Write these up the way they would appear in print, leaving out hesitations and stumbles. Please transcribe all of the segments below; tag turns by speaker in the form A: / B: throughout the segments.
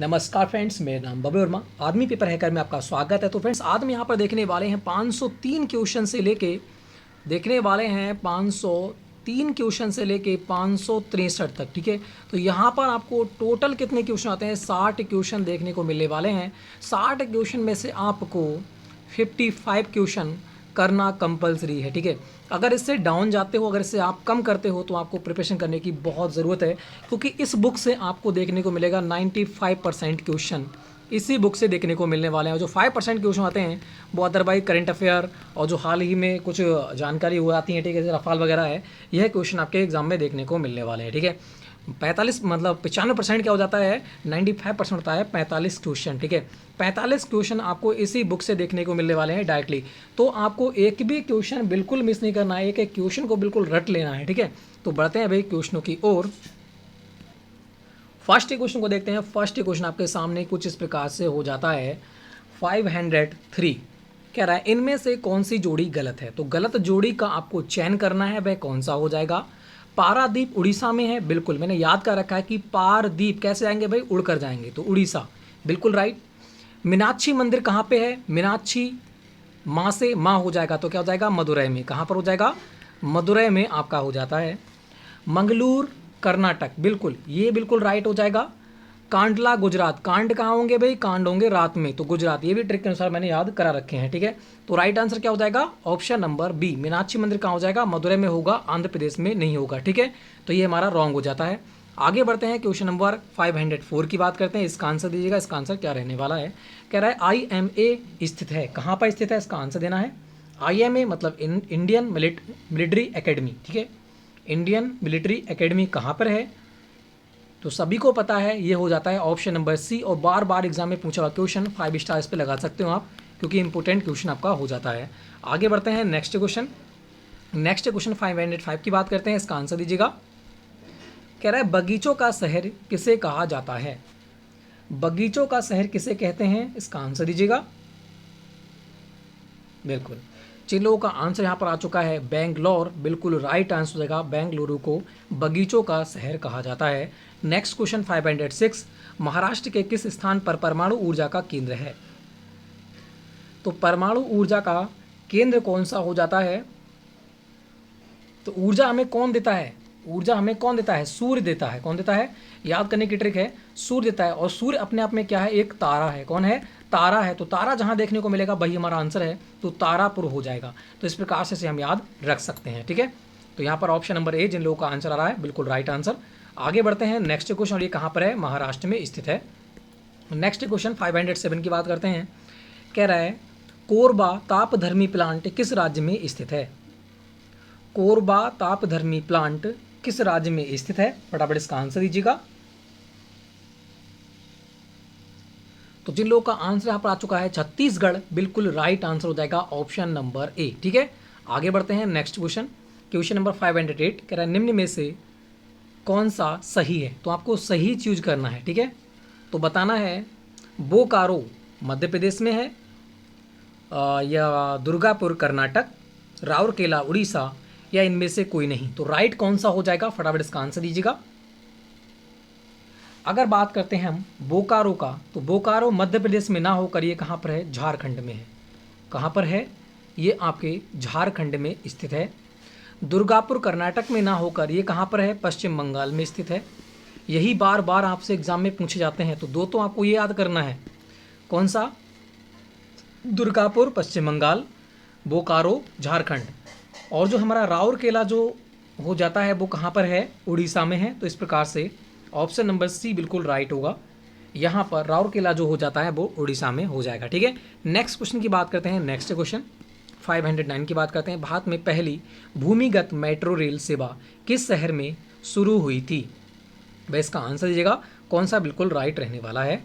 A: नमस्कार फ्रेंड्स, मेरा नाम Bablu Verma. Army paper hacker में आपका स्वागत है। तो फ्रेंड्स, आज हम यहाँ पर देखने वाले हैं 503 क्वेश्चन से लेके 563 तक। ठीक है, तो यहाँ पर आपको टोटल कितने क्वेश्चन आते हैं? 60 क्वेश्चन देखने को मिलने वाले हैं। 60 क्वेश्चन में से आपको 55 क्वेश्चन करना कंपलसरी है। ठीक है, अगर इससे डाउन जाते हो, अगर इससे आप कम करते हो तो आपको प्रिपरेशन करने की बहुत ज़रूरत है, क्योंकि इस बुक से आपको देखने को मिलेगा 95% क्वेश्चन इसी बुक से देखने को मिलने वाले हैं। जो 5% क्वेश्चन आते हैं वो अदरवाइज करंट अफेयर और जो हाल ही में कुछ जानकारी हो जाती है, ठीक है, जैसे रफाल वगैरह है, यह क्वेश्चन आपके एग्जाम में देखने को मिलने वाले हैं। ठीक है, 95% क्या हो जाता है, 95% होता है 45 क्वेश्चन। ठीक है, 45 क्वेश्चन आपको इसी बुक से देखने को मिलने वाले हैं डायरेक्टली। तो आपको एक भी क्वेश्चन बिल्कुल मिस नहीं करना है, एक एक क्वेश्चन को बिल्कुल रट लेना है। ठीक है, तो बढ़ते हैं भाई क्वेश्चनों की ओर। फर्स्ट क्वेश्चन को देखते हैं। फर्स्ट क्वेश्चन आपके सामने कुछ इस प्रकार से हो जाता है। 503 कह रहा है इनमें से कौन सी जोड़ी गलत है? तो गलत जोड़ी का आपको चयन करना है, वह कौन सा हो जाएगा? पारादीप उड़ीसा में है, बिल्कुल मैंने याद कर रखा है कि पारदीप कैसे जाएंगे भाई, उड़ कर जाएंगे, तो उड़ीसा बिल्कुल राइट। मीनाक्षी मंदिर कहाँ पे है? मीनाक्षी माँ से माँ हो जाएगा, तो क्या हो जाएगा? मदुरई में। कहाँ पर हो जाएगा? मदुरई में आपका हो जाता है। मंगलूर कर्नाटक, बिल्कुल ये बिल्कुल राइट हो जाएगा। कांडला गुजरात, कांड कहाँ होंगे भाई? कांड होंगे रात में, तो गुजरात, ये भी ट्रिक के अनुसार मैंने याद करा रखे हैं। ठीक है, तो राइट आंसर क्या हो जाएगा? ऑप्शन नंबर बी, मीनाक्षी मंदिर कहाँ हो जाएगा? मदुरई में होगा, आंध्र प्रदेश में नहीं होगा। ठीक है, तो ये हमारा रॉन्ग हो जाता है। आगे बढ़ते हैं, क्वेश्चन नंबर 504 की बात करते हैं। इसका आंसर दीजिएगा। इसका आंसर क्या रहने वाला है? कह रहा है IMA स्थित है। कहाँ पर स्थित है? इसका आंसर देना है। IMA मतलब इंडियन मिलिट्री एकेडमी। ठीक है, इंडियन मिलिट्री एकेडमी कहाँ पर है? तो सभी को पता है, ये हो जाता है ऑप्शन नंबर सी। और बार बार एग्जाम में पूछा हुआ क्वेश्चन, 5 स्टार इस पे लगा सकते हो आप, क्योंकि इंपॉर्टेंट क्वेश्चन आपका हो जाता है। आगे बढ़ते हैं नेक्स्ट क्वेश्चन। नेक्स्ट क्वेश्चन 505 की बात करते हैं। इसका आंसर दीजिएगा। कह रहा है बगीचों का शहर किसे कहा जाता है? बगीचों का शहर किसे कहते हैं? इसका आंसर दीजिएगा। बिल्कुल, जिन लोगों का आंसर यहाँ पर आ चुका है बेंगलोर, बिल्कुल राइट आंसर हो जाएगा। बेंगलुरु को बगीचों का शहर कहा जाता है। नेक्स्ट क्वेश्चन 506, महाराष्ट्र के किस स्थान पर परमाणु ऊर्जा का केंद्र है? तो परमाणु ऊर्जा का केंद्र कौन सा हो जाता है? तो ऊर्जा हमें कौन देता है? ऊर्जा हमें कौन देता है? सूर्य देता है। कौन देता है? याद करने की ट्रिक है, सूर्य देता है। और सूर्य अपने आप में क्या है? एक तारा है। कौन है? तारा है। तो तारा जहां देखने को मिलेगा वही हमारा आंसर है, तो तारापुर हो जाएगा। तो इस प्रकार से इसे हम याद रख सकते हैं। ठीक है, तो यहाँ पर ऑप्शन नंबर ए जिन लोगों का आंसर आ रहा है, बिल्कुल राइट आंसर। आगे बढ़ते हैं नेक्स्ट क्वेश्चन, और ये कहाँ पर है? महाराष्ट्र में स्थित है। नेक्स्ट क्वेश्चन 507 की बात करते हैं। कह रहा है कोरबा तापधर्मी प्लांट किस राज्य में स्थित है? कोरबा तापधर्मी प्लांट किस राज्य में स्थित है? फटाफट इसका आंसर दीजिएगा। तो जिन लोगों का आंसर यहाँ पर आ चुका है छत्तीसगढ़, बिल्कुल राइट आंसर हो जाएगा ऑप्शन नंबर ए। ठीक है, आगे बढ़ते हैं नेक्स्ट क्वेश्चन। क्वेश्चन नंबर 508 कह रहा है निम्न में से कौन सा सही है? तो आपको सही चूज करना है। ठीक है, तो बताना है बोकारो मध्य प्रदेश में है, या दुर्गापुर कर्नाटक, राउरकेला उड़ीसा, या इनमें से कोई नहीं। तो राइट कौन सा हो जाएगा? फटाफट इसका आंसर दीजिएगा। अगर बात करते हैं हम बोकारो का, तो बोकारो मध्य प्रदेश में ना होकर ये कहाँ पर है? झारखंड में है। कहाँ पर है? ये आपके झारखंड में स्थित है। दुर्गापुर कर्नाटक में ना होकर ये कहाँ पर है? पश्चिम बंगाल में स्थित है। यही बार बार आपसे एग्जाम में पूछे जाते हैं, तो दो तो आपको ये याद करना है। कौन सा? दुर्गापुर पश्चिम बंगाल, बोकारो झारखंड। और जो हमारा राउरकेला जो हो जाता है वो कहाँ पर है? उड़ीसा में है। तो इस प्रकार से ऑप्शन नंबर सी बिल्कुल राइट होगा। यहाँ पर राउरकेला जो हो जाता है वो उड़ीसा में हो जाएगा। ठीक है, नेक्स्ट क्वेश्चन की बात करते हैं। नेक्स्ट क्वेश्चन 509 की बात करते हैं। भारत में पहली भूमिगत मेट्रो रेल सेवा किस शहर में शुरू हुई थी? भाई इसका आंसर दीजिएगा, कौन सा बिल्कुल राइट रहने वाला है?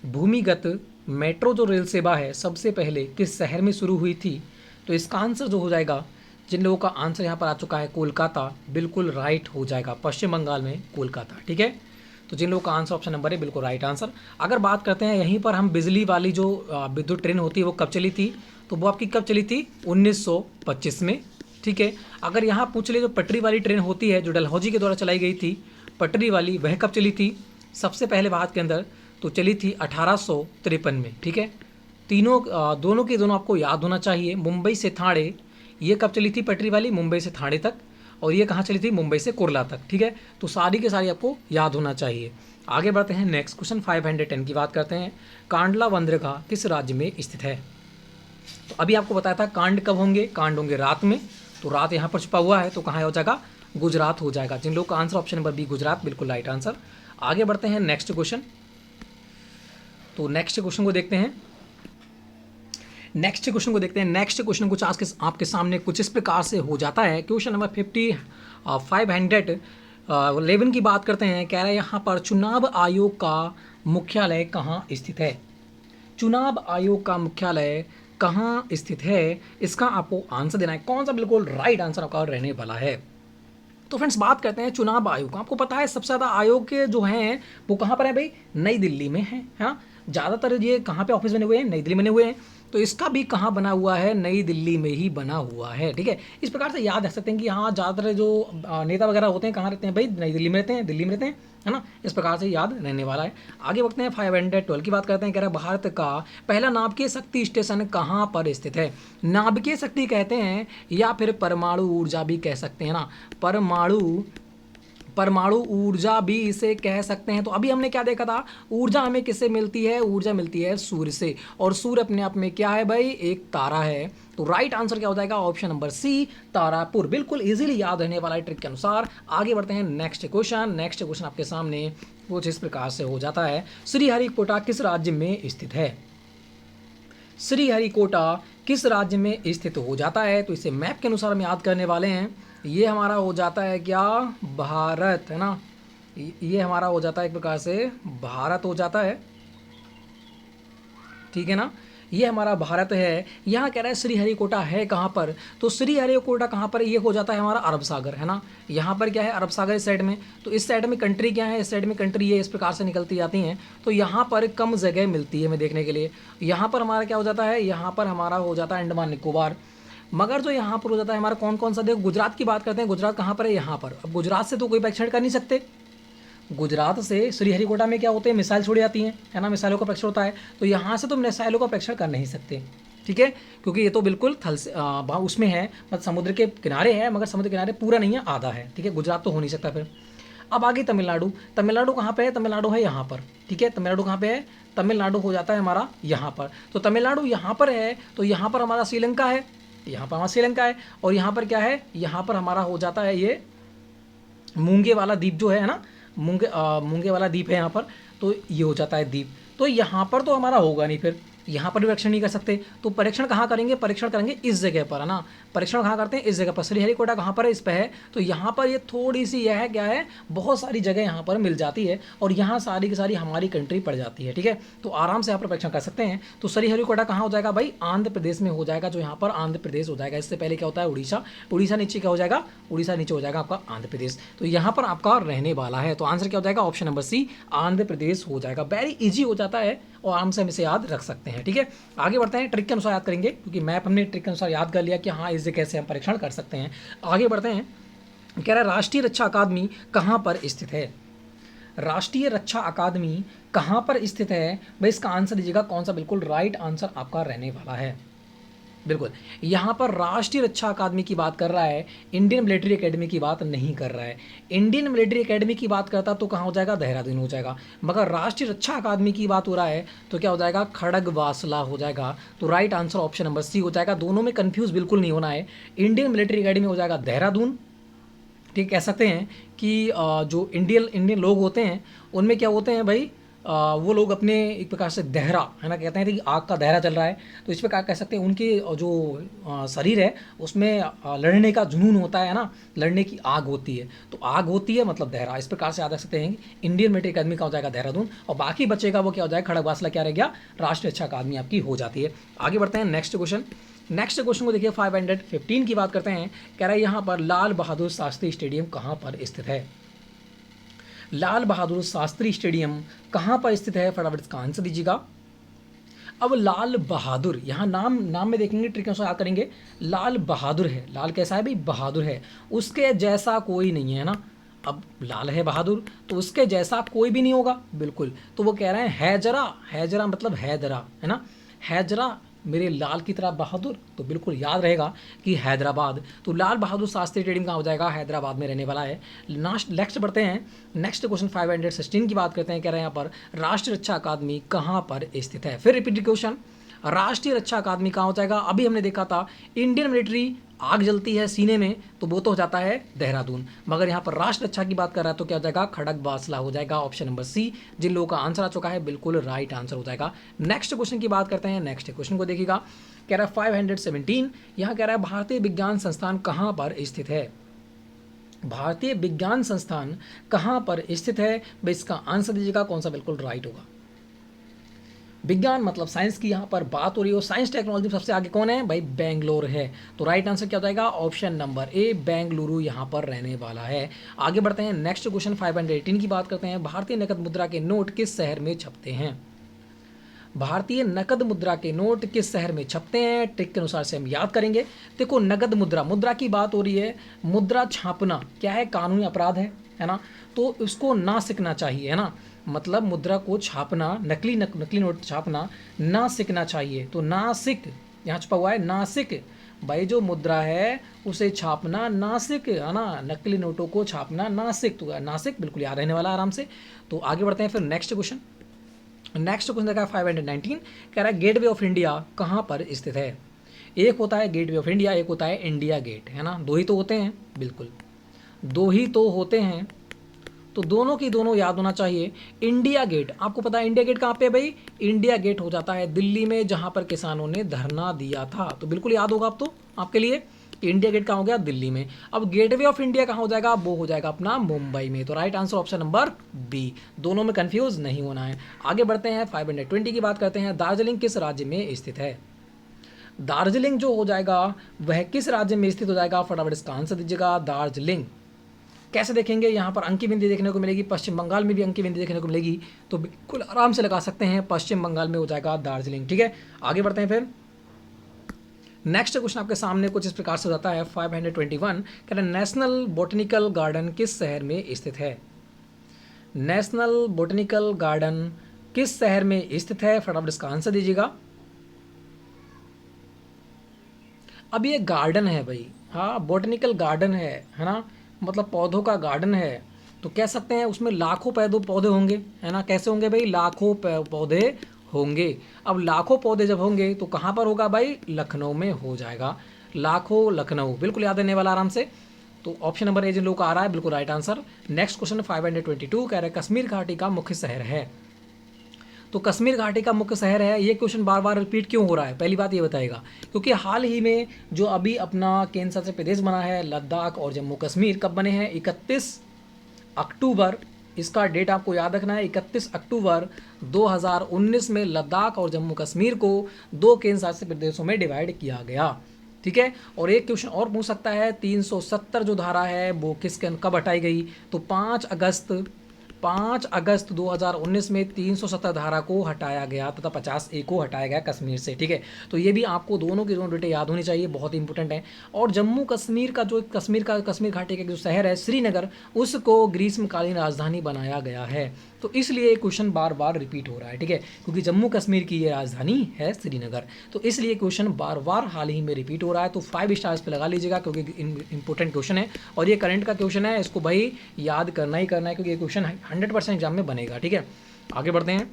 A: भूमिगत मेट्रो जो रेल सेवा है सबसे पहले किस शहर में शुरू हुई थी? तो इसका आंसर जो हो जाएगा, जिन लोगों का आंसर यहाँ पर आ चुका है कोलकाता, बिल्कुल राइट हो जाएगा। पश्चिम बंगाल में कोलकाता। ठीक है, तो जिन लोगों का आंसर ऑप्शन नंबर है बिल्कुल राइट आंसर। अगर बात करते हैं यहीं पर हम बिजली वाली जो विद्युत ट्रेन होती है वो कब चली थी? तो वो आपकी कब चली थी? 1925 में। ठीक है, अगर यहाँ पूछ ले जो पटरी वाली ट्रेन होती है जो डलहौजी के द्वारा चलाई गई थी, पटरी वाली, वह कब चली थी? सबसे पहले बात के अंदर तो चली थी 1853 में, ठीक है। दोनों के दोनों आपको याद होना चाहिए। मुंबई से ठाणे, ये कब चली थी पटरी वाली? मुंबई से ठाणे तक। और ये कहाँ चली थी? मुंबई से कुर्ला तक, ठीक है। तो सारी के सारी आपको याद होना चाहिए। आगे बढ़ते हैं नेक्स्ट क्वेश्चन 510 की बात करते हैं। कांडला बंदरगाह किस राज्य में स्थित है? तो अभी आपको बताया था कांड कब होंगे, कांड होंगे रात में, तो रात यहाँ पर छुपा हुआ है, तो कहाँ हो जाएगा? गुजरात हो जाएगा। जिन लोग का answer option number B Gujarat, बिल्कुल राइट आंसर। आगे बढ़ते हैं नेक्स्ट क्वेश्चन। तो नेक्स्ट क्वेश्चन को देखते हैं। नेक्स्ट क्वेश्चन कुछ आज के आपके सामने कुछ इस प्रकार से हो जाता है। क्वेश्चन नंबर 511 की बात करते हैं। कह रहा है यहाँ पर चुनाव आयोग का मुख्यालय कहाँ स्थित है? चुनाव आयोग का मुख्यालय कहाँ स्थित है, इसका आपको आंसर देना है। कौन सा बिल्कुल राइट आंसर आपका रहने वाला है? तो फ्रेंड्स बात करते हैं चुनाव आयोग का। आपको पता है सबसे ज़्यादा आयोग के जो हैं वो कहाँ पर है भाई? नई दिल्ली में है, हाँ। ज़्यादातर ये कहाँ पे ऑफिस बने हुए हैं? नई दिल्ली में बने हुए हैं। तो इसका भी कहाँ बना हुआ है? नई दिल्ली में ही बना हुआ है, ठीक है। इस प्रकार से याद रख सकते हैं कि हाँ ज़्यादातर जो नेता वगैरह होते हैं कहाँ रहते हैं भाई? नई दिल्ली में रहते हैं, दिल्ली में रहते हैं, है ना। इस प्रकार से याद रहने वाला है। आगे बढ़ते हैं 512 की बात करते हैं। कह रहा है भारत का पहला नाभिकीय शक्ति स्टेशन कहाँ पर स्थित है? नाभिकीय शक्ति कहते हैं या फिर परमाणु ऊर्जा भी कह सकते हैं ना, परमाणु ऊर्जा भी इसे कह सकते हैं। तो अभी हमने क्या देखा था? ऊर्जा हमें किससे मिलती है? ऊर्जा मिलती है सूर्य से, और सूर्य अपने आप में क्या है भाई? एक तारा है। तो राइट आंसर क्या हो जाएगा? Option number C, Tarapur. बिल्कुल इजीली याद रहने वाला है ट्रिक के अनुसार। आगे बढ़ते हैं नेक्स्ट क्वेश्चन आपके सामने कुछ इस प्रकार से हो जाता है। श्रीहरिकोटा किस राज्य में स्थित है? श्रीहरिकोटा किस राज्य में स्थित हो जाता है? तो इसे मैप के अनुसार हम याद करने वाले हैं। ये हमारा हो जाता है क्या? भारत, है ना। ये हमारा हो जाता है एक प्रकार से भारत हो जाता है, ठीक है ना। ये हमारा भारत है। यहाँ कह रहा है श्रीहरिकोटा है कहाँ पर? तो श्रीहरिकोटा कहाँ पर? ये हो जाता है हमारा अरब सागर, है ना। यहाँ पर क्या है? अरब सागर इस साइड में। तो इस साइड में कंट्री क्या है? इस साइड में कंट्री ये इस प्रकार से निकलती जाती हैं। तो यहाँ पर कम जगह मिलती है हमें देखने के लिए। यहाँ पर हमारा क्या हो जाता है? यहाँ पर हमारा हो जाता है अंडमान निकोबार। मगर जो यहाँ पर हो जाता है हमारा कौन सा? देखो गुजरात की बात करते हैं। गुजरात कहाँ पर है? यहाँ पर। अब गुजरात से तो कोई परीक्षण कर नहीं सकते। गुजरात से श्रीहरिकोटा में क्या होते हैं? मिसाइल छोड़ी जाती हैं, है ना। मिसाइलों का परीक्षण होता है। तो यहाँ से तो मिसाइलों का परीक्षण कर नहीं सकते, ठीक है, क्योंकि ये तो बिल्कुल थल से उसमें है, मतलब समुद्र के किनारे है, मगर समुद्र के किनारे पूरा नहीं है, आधा है, ठीक है। गुजरात तो हो नहीं सकता फिर। अब आगे तमिलनाडु। तमिलनाडु कहाँ पे है? तमिलनाडु है यहाँ पर, ठीक है। तमिलनाडु कहाँ पे है? तमिलनाडु हो जाता है हमारा यहाँ पर। तो तमिलनाडु यहाँ पर है, तो यहाँ पर हमारा श्रीलंका है, यहाँ पर हमारा श्रीलंका है। और यहाँ पर क्या है? यहाँ पर हमारा हो जाता है ये मूंगे वाला द्वीप जो है ना, मूंगे वाला द्वीप है यहाँ पर। तो ये हो जाता है द्वीप। तो यहाँ पर तो हमारा होगा नहीं, फिर यहाँ पर भी परीक्षण नहीं कर सकते। तो परीक्षण कहाँ करेंगे? परीक्षण करेंगे इस जगह पर, है ना। परीक्षण कहाँ करते हैं? इस जगह पर। श्रीहरिकोटा कहाँ पर है? इस पर है। तो यहाँ पर ये थोड़ी सी यह है क्या है, बहुत सारी जगह यहाँ पर मिल जाती है, और यहाँ सारी की सारी हमारी कंट्री पड़ जाती है, ठीक है। तो आराम से यहाँ पर परीक्षण कर सकते हैं। तो श्रीहरिकोटा कहाँ हो जाएगा भाई? आंध्र प्रदेश में हो जाएगा। जो यहाँ पर आंध्र प्रदेश हो जाएगा। इससे पहले क्या होता है? उड़ीसा। उड़ीसा नीचे क्या हो जाएगा? उड़ीसा नीचे हो जाएगा आपका आंध्र प्रदेश। तो यहाँ पर आपका रहने वाला है। तो आंसर क्या हो जाएगा? ऑप्शन नंबर सी, आंध्र प्रदेश हो जाएगा। वेरी इजी हो जाता है और आराम से हम इसे याद रख सकते हैं, ठीक है। आगे बढ़ते हैं, ट्रिक के अनुसार याद करेंगे, क्योंकि मैप हमने ट्रिक के अनुसार याद कर लिया कि हाँ इस जगह से हम परीक्षण कर सकते हैं। आगे बढ़ते हैं। कह रहा है राष्ट्रीय रक्षा अकादमी कहाँ पर स्थित है? राष्ट्रीय रक्षा अकादमी कहाँ पर स्थित है भाई? इसका आंसर दीजिएगा कौन सा बिल्कुल राइट आंसर आपका रहने वाला है। बिल्कुल यहाँ पर राष्ट्रीय रक्षा अकादमी की बात कर रहा है, इंडियन मिलिट्री एकेडमी की बात नहीं कर रहा है। इंडियन मिलिट्री एकेडमी की बात करता तो कहाँ हो जाएगा? देहरादून हो जाएगा। मगर राष्ट्रीय रक्षा अकादमी की बात हो रहा है तो क्या हो जाएगा? खड़गवासला हो जाएगा। तो right answer option number C हो जाएगा। दोनों में कन्फ्यूज बिल्कुल नहीं होना है। इंडियन मिलिट्री एकेडमी हो जाएगा देहरादून, ठीक। कह सकते हैं कि जो इंडियन लोग होते हैं उनमें क्या होते हैं भाई, वो लोग अपने एक प्रकार से दहरा, है ना, कहते हैं कि आग का दहरा चल रहा है, तो इस प्रकार कह सकते हैं उनके जो शरीर है उसमें लड़ने का जुनून होता है ना, लड़ने की आग होती है। तो आग होती है मतलब दहरा। इस प्रकार से याद रख सकते हैं इंडियन मिलिट्री अकादमी का हो जाएगा देहरादून, और बाकी बचेगा वो क्या हो जाएगा? खड़गवासला क्या रह गया? राष्ट्रीय रक्षा अकादमी आपकी हो जाती है। आगे बढ़ते हैं नेक्स्ट क्वेश्चन को देखिए 515 की बात करते हैं। कह रहा है यहाँ पर लाल बहादुर शास्त्री स्टेडियम कहाँ पर स्थित है? लाल बहादुर शास्त्री स्टेडियम कहाँ पर स्थित है? फटाफट इसका आंसर दीजिएगा। अब लाल बहादुर, यहाँ नाम में देखेंगे, ट्रिक अनुसार याद करेंगे। लाल बहादुर है, लाल कैसा है भाई? बहादुर है, उसके जैसा कोई नहीं है ना। अब लाल है बहादुर, तो उसके जैसा कोई भी नहीं होगा बिल्कुल। तो वो कह रहे हैं हैजरा, हैजरा मतलब हैदरा, है ना, हैजरा मेरे लाल की तरह बहादुर, तो बिल्कुल याद रहेगा कि हैदराबाद। तो लाल बहादुर शास्त्री स्टेडियम कहाँ हो जाएगा, हैदराबाद में रहने वाला है। नेक्स्ट बढ़ते हैं, नेक्स्ट क्वेश्चन 516 की बात करते हैं। कह रहे हैं यहाँ पर राष्ट्रीय रक्षा अकादमी कहाँ पर स्थित है। फिर रिपीट क्वेश्चन, राष्ट्रीय रक्षा अकादमी कहाँ हो जाएगा। अभी हमने देखा था इंडियन मिलिट्री आग जलती है सीने में, तो वो तो हो जाता है देहरादून, मगर यहाँ पर राष्ट्र रक्षा की बात कर रहा है तो क्या हो जाएगा, खड़गवासला हो जाएगा। ऑप्शन नंबर सी जिन लोगों का आंसर आ चुका है बिल्कुल राइट आंसर हो जाएगा। नेक्स्ट क्वेश्चन की बात करते हैं, नेक्स्ट क्वेश्चन को देखिएगा। कह रहा है 517, यहाँ कह रहा है भारतीय विज्ञान संस्थान कहाँ पर स्थित है। भारतीय विज्ञान संस्थान कहाँ पर स्थित है, भाई इसका आंसर दीजिएगा कौन सा बिल्कुल राइट होगा। विज्ञान मतलब साइंस की यहाँ पर बात हो रही हो, साइंस टेक्नोलॉजी सबसे आगे कौन है भाई, बेंगलोर है। तो राइट आंसर क्या हो जाएगा, ऑप्शन नंबर ए बेंगलुरु यहाँ पर रहने वाला है। आगे बढ़ते हैं, नेक्स्ट क्वेश्चन 518 की बात करते हैं। भारतीय नकद मुद्रा के नोट किस शहर में छपते हैं। भारतीय नकद मुद्रा के नोट किस शहर में छपते हैं, ट्रिक के अनुसार से हम याद करेंगे। देखो नकद मुद्रा, मुद्रा की बात हो रही है, मुद्रा छापना क्या है, कानूनी अपराध है ना, तो उसको ना सीखना चाहिए, है ना, मतलब मुद्रा को छापना, नकली नोट छापना ना सीखना चाहिए। तो नासिक यहाँ छपा हुआ है, नासिक भाई जो मुद्रा है उसे छापना नासिक, है ना, नकली नोटों को छापना नासिक, तो नासिक बिल्कुल याद रहने वाला आराम से। तो आगे बढ़ते हैं फिर नेक्स्ट क्वेश्चन। नेक्स्ट क्वेश्चन देखा 519, कह रहा है गेटवे ऑफ इंडिया कहाँ पर स्थित है। एक होता है गेटवे ऑफ इंडिया, एक होता है इंडिया गेट, है ना, दो ही तो होते हैं, बिल्कुल दो ही तो होते हैं, तो दोनों की दोनों याद होना चाहिए। इंडिया गेट आपको पता है, इंडिया गेट कहाँ पे है भाई, इंडिया गेट हो जाता है दिल्ली में, जहाँ पर किसानों ने धरना दिया था, तो बिल्कुल याद होगा अब तो आपके लिए कि इंडिया गेट कहाँ हो गया, दिल्ली में। अब गेटवे ऑफ इंडिया कहाँ हो जाएगा, वो हो जाएगा अपना मुंबई में। तो right answer option number B, दोनों में कंफ्यूज नहीं होना है। आगे बढ़ते हैं 520 की बात करते हैं। दार्जिलिंग किस राज्य में स्थित है। दार्जिलिंग जो हो जाएगा वह किस राज्य में स्थित हो जाएगा, फटाफट इसका आंसर दीजिएगा। दार्जिलिंग कैसे देखेंगे, यहाँ पर अंकी बिंदी देखने को मिलेगी, पश्चिम बंगाल में भी अंकी बिंदी देखने को मिलेगी, तो बिल्कुल आराम से लगा सकते हैं, पश्चिम बंगाल में हो जाएगा दार्जिलिंग। ठीक है, आगे बढ़ते हैं फिर। नेक्स्ट क्वेश्चन आपके सामने कुछ इस प्रकार से हो जाता है 521, कह रहे नेशनल बोटनिकल गार्डन किस शहर में स्थित है। नेशनल बोटनिकल गार्डन किस शहर में स्थित है, फटाफट इसका आंसर दीजिएगा। अब ये गार्डन है भाई, हाँ बोटनिकल गार्डन है ना, मतलब पौधों का गार्डन है, तो कह सकते हैं उसमें लाखों पौधे होंगे, है ना, कैसे होंगे भाई, लाखों पौधे होंगे। अब लाखों पौधे जब होंगे तो कहाँ पर होगा भाई, लखनऊ में हो जाएगा, लाखों लखनऊ, बिल्कुल याद रहने वाला आराम से। तो ऑप्शन नंबर ए जिन लोगों का आ रहा है बिल्कुल राइट आंसर। नेक्स्ट क्वेश्चन 522 कह रहे हैं कश्मीर घाटी का मुख्य शहर है। तो कश्मीर घाटी का मुख्य शहर है, ये क्वेश्चन बार बार रिपीट क्यों हो रहा है, पहली बात ये बताएगा, क्योंकि हाल ही में जो अभी अपना केंद्र शासित प्रदेश बना है लद्दाख और जम्मू कश्मीर, कब बने हैं, 31 अक्टूबर, इसका डेट आपको याद रखना है, 31 अक्टूबर 2019 में लद्दाख और जम्मू कश्मीर को दो केंद्र शासित प्रदेशों में डिवाइड किया गया। ठीक है, और एक क्वेश्चन और पूछ सकता है, 370 जो धारा है वो कब हटाई गई, तो 5 अगस्त 2019 में 370 धारा को हटाया गया तथा 50A को हटाया गया कश्मीर से। ठीक है, तो ये भी आपको दोनों की दोनों डेटें याद होनी चाहिए, बहुत इंपॉर्टेंट है। और जम्मू कश्मीर का जो कश्मीर घाटी का जो शहर है श्रीनगर, उसको ग्रीष्मकालीन राजधानी बनाया गया है, तो इसलिए क्वेश्चन बार बार रिपीट हो रहा है। ठीक है, क्योंकि जम्मू कश्मीर की ये राजधानी है श्रीनगर, तो इसलिए क्वेश्चन बार बार हाल ही में रिपीट हो रहा है। तो 5 स्टार्स पे लगा लीजिएगा, क्योंकि इंपॉर्टेंट क्वेश्चन है और ये करंट का क्वेश्चन है, इसको भाई याद करना ही करना है, क्योंकि ये क्वेश्चन 100% एग्जाम में बनेगा। ठीक है, आगे बढ़ते हैं,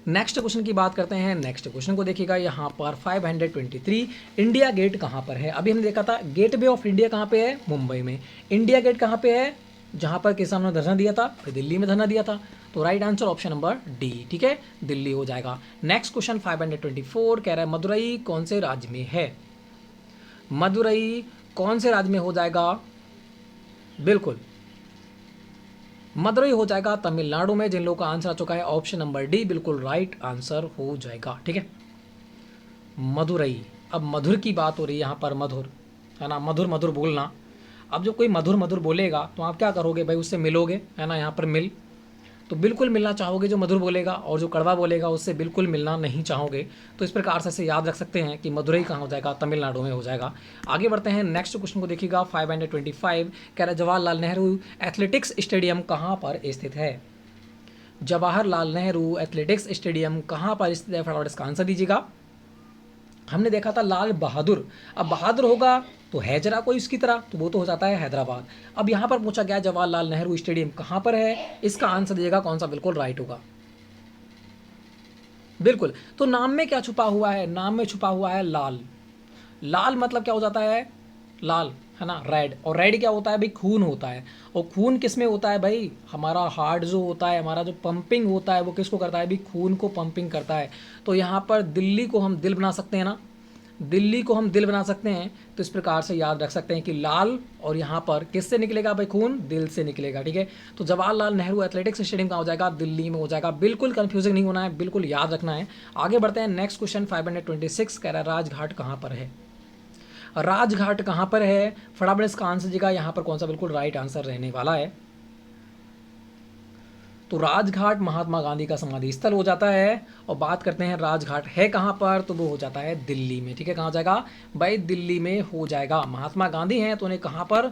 A: नेक्स्ट क्वेश्चन की बात करते हैं। नेक्स्ट क्वेश्चन को देखिएगा, यहाँ पर 523 इंडिया गेट कहाँ पर है। अभी हमने देखा था गेटवे ऑफ इंडिया कहाँ पे है, मुंबई में। इंडिया गेट कहाँ पे है, जहाँ पर किसानों ने धरना दिया था, फिर दिल्ली में धरना दिया था, तो right answer option number D. ठीक है, दिल्ली हो जाएगा। नेक्स्ट क्वेश्चन 524 कह रहा है मदुरई कौन से राज्य में है। मदुरई कौन से राज्य में हो जाएगा, बिल्कुल मदुरई हो जाएगा तमिलनाडु में। जिन लोगों का आंसर आ चुका है ऑप्शन नंबर डी बिल्कुल राइट आंसर हो जाएगा। ठीक है, मदुरई। अब मधुर की बात हो रही है यहाँ पर, मधुर है ना, मधुर मधुर बोलना। अब जो कोई मधुर मधुर बोलेगा तो आप क्या करोगे भाई, उससे मिलोगे, है ना, यहाँ पर मिल तो बिल्कुल मिलना चाहोगे जो मधुर बोलेगा, और जो कड़वा बोलेगा उससे बिल्कुल मिलना नहीं चाहोगे। तो इस प्रकार से इसे याद रख सकते हैं कि मदुरई कहाँ हो जाएगा, तमिलनाडु में हो जाएगा। आगे बढ़ते हैं, नेक्स्ट क्वेश्चन को देखिएगा 525। कह रहा है जवाहरलाल नेहरू एथलेटिक्स स्टेडियम कहाँ पर स्थित है। जवाहरलाल नेहरू एथलेटिक्स स्टेडियम कहाँ पर स्थित है, फटाफट इसका आंसर दीजिएगा। हमने देखा था लाल बहादुर, अब बहादुर होगा तो है जरा कोई इसकी तरह, तो वो तो हो जाता है हैदराबाद। अब यहाँ पर पूछा गया जवाहरलाल नेहरू स्टेडियम कहाँ पर है, इसका आंसर दीजिएगा कौन सा बिल्कुल राइट होगा। बिल्कुल, तो नाम में क्या छुपा हुआ है, नाम में छुपा हुआ है लाल। लाल मतलब क्या हो जाता है, लाल है ना, रेड। और रेड क्या होता है भाई, खून होता है। और खून किस में होता है भाई, हमारा हार्ट जो होता है, हमारा जो पंपिंग होता है वो किसको करता है भाई, खून को पंपिंग करता है। तो यहाँ पर दिल्ली को हम दिल बना सकते हैं ना, दिल्ली को हम दिल बना सकते हैं। तो इस प्रकार से याद रख सकते हैं कि लाल, और यहाँ पर किससे निकलेगा भाई, खून दिल से निकलेगा। ठीक है, तो जवाहरलाल नेहरू एथलेटिक्स स्टेडियम कहाँ हो जाएगा, दिल्ली में हो जाएगा। बिल्कुल कंफ्यूजिंग नहीं होना है, बिल्कुल याद रखना है। आगे बढ़ते हैं, नेक्स्ट क्वेश्चन 526 कह रहा है राजघाट कहाँ पर है। राजघाट कहाँ पर है, फटाफट इसका आंसर दीजिएगा। यहाँ पर कौन सा बिल्कुल राइट आंसर रहने वाला है, तो राजघाट महात्मा गांधी का समाधि स्थल हो जाता है। और बात करते हैं राजघाट है कहाँ पर, तो वो हो जाता है दिल्ली में। ठीक है, कहाँ हो जाएगा भाई, दिल्ली में हो जाएगा। महात्मा गांधी हैं तो उन्हें कहाँ पर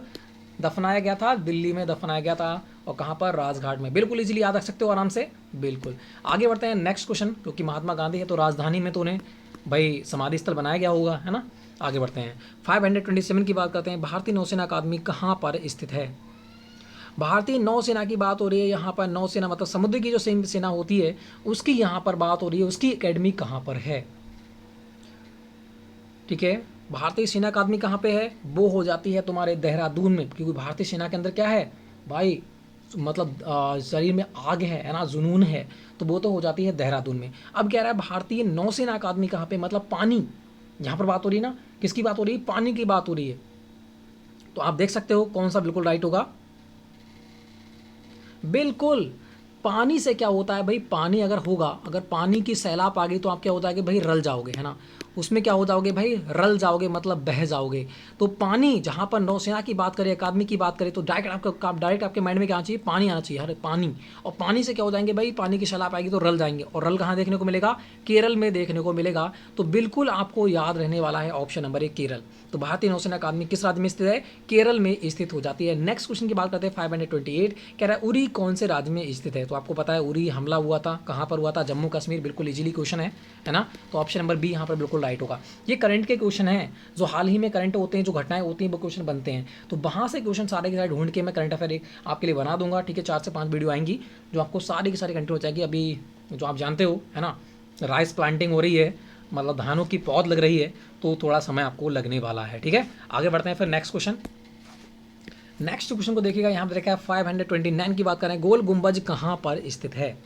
A: दफनाया गया था, दिल्ली में दफनाया गया था। और कहाँ पर, राजघाट में। बिल्कुल इजीली याद रख सकते हो आराम से, बिल्कुल। आगे बढ़ते हैं, नेक्स्ट क्वेश्चन, क्योंकि महात्मा गांधी है तो राजधानी में तो उन्हें भाई समाधि स्थल बनाया गया होगा, है ना। आगे बढ़ते हैं, 527 की बात करते हैं, भारतीय नौसेना अकादमी कहाँ पर स्थित है। भारतीय नौसेना की बात हो रही है, यहाँ पर नौसेना मतलब समुद्र की जो सेना होती है उसकी यहाँ पर बात हो रही है, उसकी एकेडमी कहाँ पर है। ठीक है, भारतीय सेना अकादमी कहाँ पे है, वो हो जाती है तुम्हारे देहरादून में, क्योंकि भारतीय सेना के अंदर क्या है भाई, मतलब शरीर में आग है ना, जुनून है, तो वो तो हो जाती है देहरादून में। अब कह रहा है भारतीय नौसेना अकादमी कहाँ पे, मतलब पानी, यहाँ पर बात हो रही है ना, किसकी बात हो रही है, पानी की बात हो रही है। तो आप देख सकते हो कौन सा बिल्कुल राइट होगा। बिल्कुल, पानी से क्या होता है भाई, पानी अगर होगा, अगर पानी की सैलाब आ गई तो आप क्या होता है कि भाई रल जाओगे, है ना, उसमें क्या हो जाओगे भाई, रल जाओगे, मतलब बह जाओगे। तो पानी, जहाँ पर नौसेना की बात करें, अकादमी की बात करें, तो डायरेक्ट आपके माइंड में क्या आना चाहिए, पानी आना चाहिए, हर पानी। और पानी से क्या हो जाएंगे भाई, पानी की सैलाब आएगी तो रल जाएंगे। और रल कहाँ देखने को मिलेगा, केरल में देखने को मिलेगा। तो बिल्कुल आपको याद रहने वाला है ऑप्शन नंबर 1 केरल। तो भारतीय नौसेना अकादमी किस राज्य में स्थित है, केरल में स्थित हो जाती है। नेक्स्ट क्वेश्चन की बात करते हैं 528, कह रहा है उरी कौन से राज्य में स्थित है। तो आपको पता है उरी हमला हुआ था, कहाँ पर हुआ था, जम्मू कश्मीर। बिल्कुल इजीली क्वेश्चन है ना। तो ऑप्शन नंबर बी यहाँ पर बिल्कुल राइट होगा। ये करंट के क्वेश्चन हैं, जो हाल ही में करंट होते हैं, जो घटनाएं होती हैं वो क्वेश्चन बनते हैं। तो वहाँ से क्वेश्चन सारे के सारे ढूंढ के मैं करंट अफेयर आपके लिए बना दूंगा। ठीक है, 4 से 5 वीडियो आएंगी जो आपको सारी की सारी कंटेंट हो जाएगी। अभी जो आप जानते हो, है ना, राइस प्लांटिंग हो रही है, मतलब धानों की पौध लग रही है, तो थोड़ा समय आपको लगने वाला है। ठीक है, आगे बढ़ते हैं फिर नेक्स्ट क्वेश्चन। नेक्स्ट क्वेश्चन को देखिएगा, यहाँ पर देखा है 529 की बात करें, गोल गुंबज कहाँ पर स्थित है।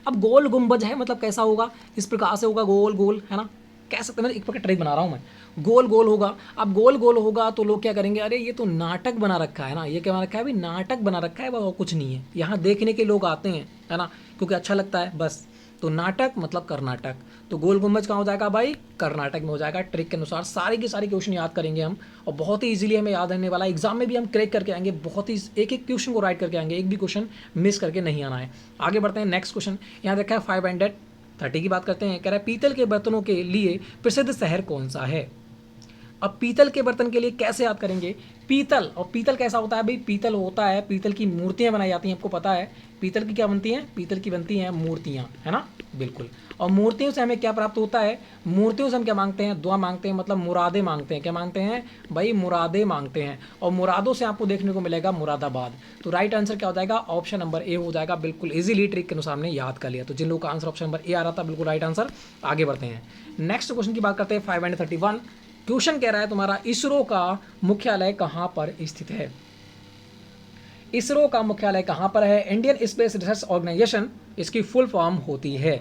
A: अब गोल गुंबज है मतलब कैसा होगा, इस प्रकार से होगा, गोल गोल, है ना, कह सकते हैं, एक प्रकार ट्रिक बना रहा हूँ मैं, गोल गोल होगा। अब गोल गोल होगा तो लोग क्या करेंगे, अरे ये तो नाटक बना रखा है ना, ये क्या बना रखा है, अभी नाटक बना रखा है, और कुछ नहीं है, यहाँ देखने के लोग आते हैं, है ना, क्योंकि अच्छा लगता है बस। तो नाटक मतलब कर्नाटक, तो गोल गुंबज कहाँ हो जाएगा भाई, कर्नाटक में हो जाएगा। ट्रिक के अनुसार सारे के सारे क्वेश्चन याद करेंगे हम, और बहुत ही इजीली हमें याद रहने वाला है। एग्जाम में भी हम क्रैक करके आएंगे, बहुत ही एक एक क्वेश्चन को राइट करके आएंगे, एक भी क्वेश्चन मिस करके नहीं आना है। आगे बढ़ते हैं, नेक्स्ट क्वेश्चन यहाँ देखा है 530 की बात करते हैं, कह रहा है पीतल के बर्तनों के लिए प्रसिद्ध शहर कौन सा है। अब पीतल के बर्तन के लिए कैसे याद करेंगे, पीतल, और पीतल कैसा होता है भाई, पीतल होता है, पीतल की मूर्तियां बनाई जाती हैं, आपको पता है पीतल की क्या बनती हैं, पीतल की बनती हैं मूर्तियां, है ना, बिल्कुल। और मूर्तियों से हमें क्या प्राप्त होता है, मूर्तियों से हम क्या मांगते हैं, दुआ मांगते हैं, मतलब मुरादे मांगते हैं। क्या मांगते हैं भाई, मुरादे मांगते हैं। और मुरादों से आपको देखने को मिलेगा मुरादाबाद। तो राइट आंसर क्या हो जाएगा, ऑप्शन नंबर ए हो जाएगा। बिल्कुल इजीली ट्रिक के अनुसार हमने याद कर लिया। तो जिन लोगों का आंसर ऑप्शन नंबर ए आ रहा था, बिल्कुल राइट आंसर। आगे बढ़ते हैं, नेक्स्ट क्वेश्चन की बात करते हैं 531। क्वेश्चन कह रहा है तुम्हारा इसरो का मुख्यालय कहाँ पर स्थित है। इसरो का मुख्यालय कहाँ पर है, इंडियन स्पेस रिसर्च ऑर्गेनाइजेशन इसकी फुल फॉर्म होती है।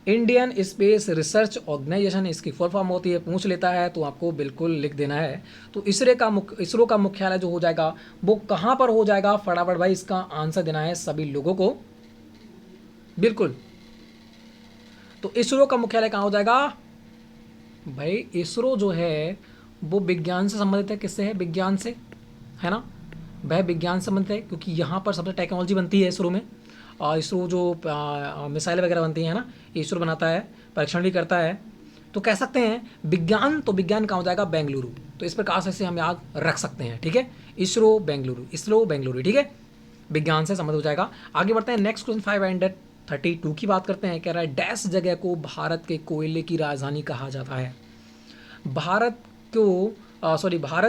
A: इंडियन स्पेस रिसर्च ऑर्गेनाइजेशन इसकी फुल फॉर्म होती है, पूछ लेता है तो आपको बिल्कुल लिख देना है। तो इसरो का मुख्यालय जो हो जाएगा वो कहाँ पर हो जाएगा, फटाफट भाई इसका आंसर देना है सभी लोगों को, बिल्कुल। तो इसरो का मुख्यालय कहाँ हो जाएगा भाई, इसरो जो है वो विज्ञान से संबंधित है, किससे है, विज्ञान से, है ना, वह विज्ञान से संबंधित है, क्योंकि यहाँ पर सबसे टेक्नोलॉजी बनती है इसरो में। इसरो जो मिसाइल वगैरह बनती हैं ना, इसरो बनाता है, परीक्षण भी करता है। तो कह सकते हैं विज्ञान, तो विज्ञान कहाँ हो जाएगा, बेंगलुरु। तो इस प्रकार से इसे हम याद रख सकते हैं, ठीक है, इसरो बेंगलुरु, इसरो बेंगलुरु, ठीक है, विज्ञान से संबंध हो जाएगा। आगे बढ़ते हैं, नेक्स्ट क्वेश्चन 532 की बात करते हैं। कह रहा है डैश जगह को भारत के कोयले की राजधानी कहा जाता है। भारत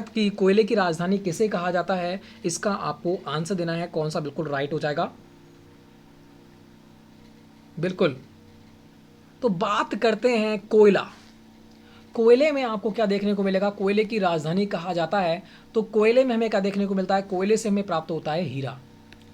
A: की कोयले की राजधानी किसे कहा जाता है, इसका आपको आंसर देना है। कौन सा बिल्कुल राइट हो जाएगा, बिल्कुल। तो बात करते हैं कोयला। कोयले में आपको क्या देखने को मिलेगा, कोयले की राजधानी कहा जाता है, तो कोयले में हमें क्या देखने को मिलता है, कोयले से हमें प्राप्त होता है हीरा।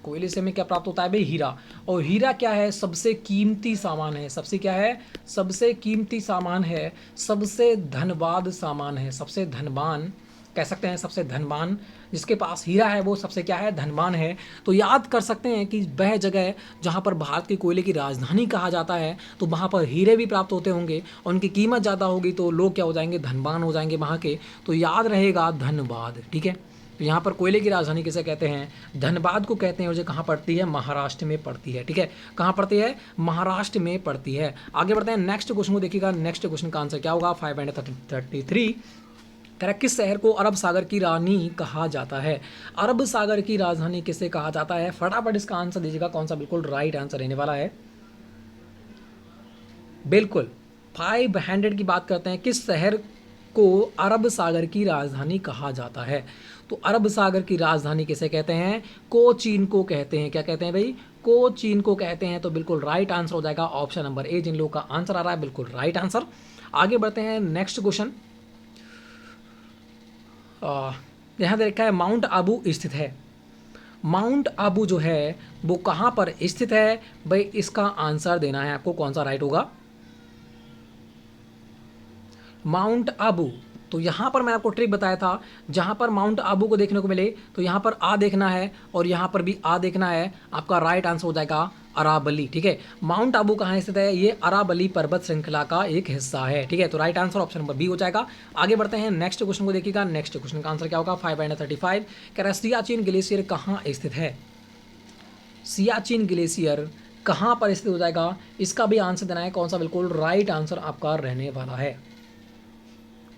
A: कोयले से हमें क्या प्राप्त होता है भाई, हीरा। और हीरा क्या है, सबसे कीमती सामान है। सबसे क्या है, सबसे कीमती सामान है, सबसे धनवाद सामान है, सबसे धनवान कह सकते हैं, सबसे धनवान जिसके पास हीरा है वो सबसे क्या है, धनवान है। तो याद कर सकते हैं कि वह जगह जहाँ पर भारत के कोयले की राजधानी कहा जाता है, तो वहाँ पर हीरे भी प्राप्त होते होंगे और उनकी कीमत ज़्यादा होगी, तो लोग क्या हो जाएंगे, धनवान हो जाएंगे वहाँ के। तो याद रहेगा धनबाद, ठीक है। तो यहाँ पर कोयले की राजधानी किसे कहते हैं, धनबाद को कहते हैं। और जो कहाँ पड़ती है, महाराष्ट्र में पड़ती है, ठीक है। कहाँ पड़ती है, महाराष्ट्र में पड़ती है। आगे बढ़ते हैं, नेक्स्ट क्वेश्चन को देखिएगा। नेक्स्ट क्वेश्चन का आंसर क्या होगा, 533। कह रहा है किस शहर को अरब सागर की रानी कहा जाता है। अरब सागर की राजधानी किसे कहा जाता है, फटाफट इसका आंसर दीजिएगा, कौन सा बिल्कुल राइट आंसर रहने वाला है। बिल्कुल 500 की बात करते हैं, किस शहर को अरब सागर की राजधानी कहा जाता है। तो अरब सागर की राजधानी किसे कहते हैं, कोचीन को कहते हैं। क्या कहते हैं भाई, कोचीन को कहते हैं। तो बिल्कुल राइट आंसर हो जाएगा ऑप्शन नंबर ए, जिन लोगों का आंसर आ रहा है बिल्कुल राइट आंसर। आगे बढ़ते हैं, नेक्स्ट क्वेश्चन। यहाँ देखा है माउंट आबू स्थित है। माउंट आबू जो है वो कहाँ पर स्थित है भाई, इसका आंसर देना है आपको, कौन सा राइट होगा, माउंट आबू। तो यहाँ पर मैं आपको ट्रिक बताया था, जहाँ पर माउंट आबू को देखने को मिले तो यहाँ पर आ देखना है और यहाँ पर भी आ देखना है। आपका राइट आंसर हो जाएगा अरावली, ठीक है। माउंट आबू कहाँ स्थित है, ये अरावली पर्वत श्रृंखला का एक हिस्सा है, ठीक है। तो right answer option number B हो जाएगा। आगे बढ़ते हैं, नेक्स्ट क्वेश्चन को देखिएगा। नेक्स्ट क्वेश्चन का आंसर क्या होगा, 535। कह रहा है सियाचिन ग्लेशियर कहाँ स्थित है। सियाचिन ग्लेशियर कहाँ पर स्थित हो जाएगा, इसका भी आंसर देना है, कौन सा बिल्कुल राइट आंसर आपका रहने वाला है।